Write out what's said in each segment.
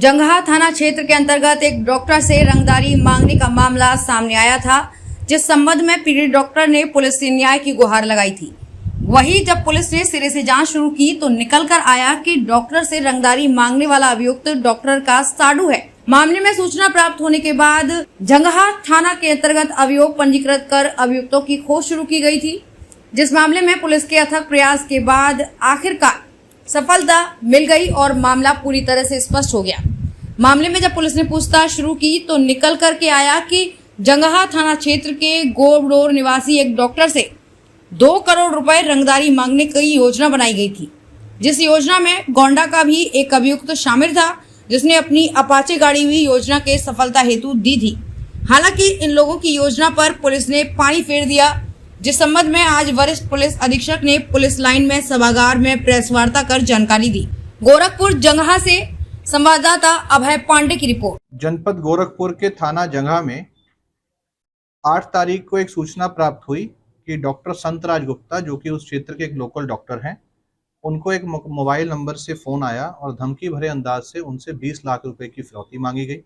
जंगहा थाना क्षेत्र के अंतर्गत एक डॉक्टर से रंगदारी मांगने का मामला सामने आया था, जिस संबंध में पीड़ित डॉक्टर ने पुलिस से न्याय की गुहार लगाई थी। वहीं जब पुलिस ने सिरे से जांच शुरू की तो निकल कर आया कि डॉक्टर से रंगदारी मांगने वाला अभियुक्त डॉक्टर का साडू है। मामले में सूचना प्राप्त होने के बाद जंगहा थाना के अंतर्गत अभियोग पंजीकृत कर अभियुक्तों की खोज शुरू की गई थी, जिस मामले में पुलिस के अथक प्रयास के बाद आखिरकार सफलता मिल गई और मामला पूरी तरह से स्पष्ट हो गया। मामले में जब पुलिस ने पूछताछ शुरू की तो निकल कर के आया कि जंगहा थाना क्षेत्र के गोबडोर निवासी एक डॉक्टर से 2 करोड़ रुपए रंगदारी मांगने की योजना बनाई गई थी, जिस योजना में गोंडा का भी एक अभियुक्त शामिल था, जिसने अपनी अपाचे गाड़ी हुई योजना के सफलता हेतु दी थी। हालांकि इन लोगों की योजना पर पुलिस ने पानी फेर दिया, जिस संबंध में आज वरिष्ठ पुलिस अधीक्षक ने पुलिस लाइन में सभागार में प्रेस वार्ता कर जानकारी दी। गोरखपुर जंगहा से संवाददाता अभय पांडे की रिपोर्ट। जनपद गोरखपुर के थाना जंगहा में 8 तारीख को एक सूचना प्राप्त हुई कि डॉक्टर संतराज गुप्ता, जो कि उस क्षेत्र के एक लोकल डॉक्टर हैं, उनको एक मोबाइल नंबर से फ़ोन आया और धमकी भरे अंदाज से उनसे 20 लाख रुपए की फिरौती मांगी गई।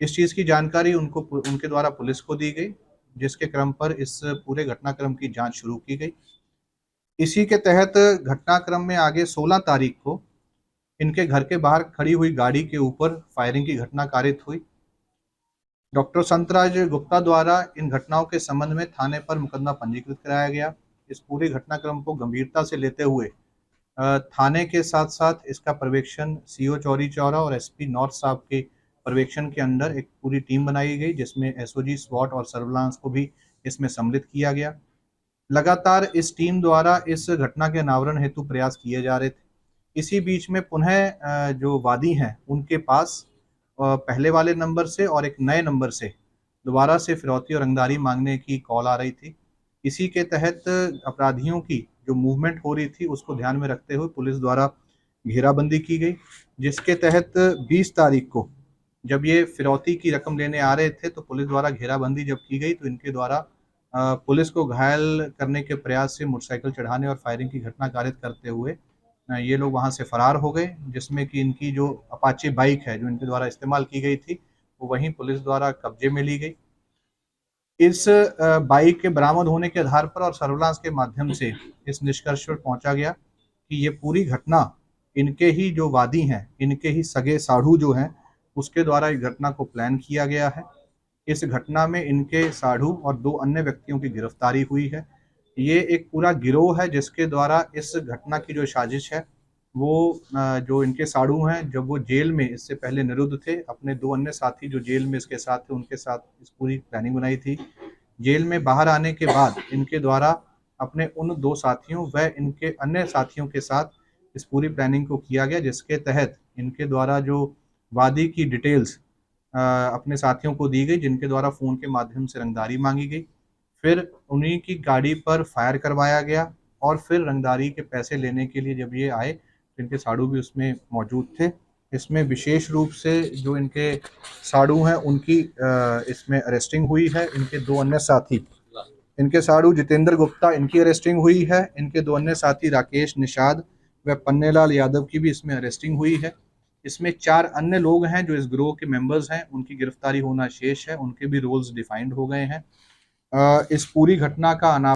इस चीज़ की जानकारी उनके द्वारा पुलिस को दी गई, जिसके क्रम पर इस पूरे घटनाक्रम की जांच शुरू की गई। इसी के तहत घटनाक्रम में आगे 16 तारीख को इनके घर के बाहर खड़ी हुई गाड़ी के ऊपर फायरिंग की घटना कारित हुई। डॉक्टर संतराज गुप्ता द्वारा इन घटनाओं के संबंध में थाने पर मुकदमा पंजीकृत कराया गया। इस पूरे घटनाक्रम को गंभीरता से लेते हुए थाने के साथ साथ इसका पर्यवेक्षण सीओ चौरी चौरा और एसपी नॉर्थ साहब के पर्यवेक्षण के अंदर एक पूरी टीम बनाई गई, जिसमें एसओजी, स्वॉट और सर्विलांस को भी इसमें सम्मिलित किया गया। लगातार इस टीम द्वारा इस घटना के अनावरण हेतु प्रयास किए जा रहे थे। इसी बीच में पुनः जो वादी हैं उनके पास पहले वाले नंबर से और एक नए नंबर से दोबारा से फिरौती और रंगदारी मांगने की कॉल आ रही थी। इसी के तहत अपराधियों की जो मूवमेंट हो रही थी उसको ध्यान में रखते हुए पुलिस द्वारा घेराबंदी की गई, जिसके तहत 20 तारीख को जब ये फिरौती की रकम लेने आ रहे थे तो पुलिस द्वारा घेराबंदी जब की गई तो इनके द्वारा पुलिस को घायल करने के प्रयास से मोटरसाइकिल चढ़ाने और फायरिंग की घटना कारित करते हुए ये लोग वहां से फरार हो गए, जिसमें कि इनकी जो अपाचे बाइक है जो इनके द्वारा इस्तेमाल की गई थी वो वहीं पुलिस द्वारा कब्जे में ली गई। इस बाइक के बरामद होने के आधार पर और सर्विलांस के माध्यम से इस निष्कर्ष पर पहुंचा गया कि ये पूरी घटना इनके ही जो वादी हैं, इनके ही सगे साढ़ू जो हैं, उसके द्वारा इस घटना को प्लान किया गया है। इस घटना में इनके साढ़ू और 2 अन्य व्यक्तियों की गिरफ्तारी हुई है। ये एक पूरा गिरोह है जिसके द्वारा इस घटना की जो साजिश है वो जो इनके साढ़ू हैं, जब वो जेल में इससे पहले निरुद्ध थे, अपने 2 अन्य साथी जो जेल में इसके साथ थे उनके साथ इस पूरी प्लानिंग बनाई थी। जेल में बाहर आने के बाद इनके द्वारा अपने उन 2 साथियों व इनके अन्य साथियों के साथ इस पूरी प्लानिंग को किया गया, जिसके तहत इनके द्वारा जो वादी की डिटेल्स अपने साथियों को दी गई, जिनके द्वारा फ़ोन के माध्यम से रंगदारी मांगी गई। फिर उन्हीं की गाड़ी पर फायर करवाया गया और फिर रंगदारी के पैसे लेने के लिए जब ये आए तो इनके साड़ू भी उसमें मौजूद थे। इसमें विशेष रूप से जो इनके साड़ू हैं उनकी इसमें अरेस्टिंग हुई है। इनके 2 अन्य साथी, इनके साड़ू जितेंद्र गुप्ता, इनकी अरेस्टिंग हुई है। इनके 2 अन्य साथी राकेश निषाद व पन्नेलाल यादव की भी इसमें अरेस्टिंग हुई है। इसमें 4 अन्य लोग हैं जो इस गिरोह के मेंबर्स हैं, उनकी गिरफ्तारी होना शेष है, उनके भी रोल्स डिफाइंड हो गए हैं। इस पूरी घटना का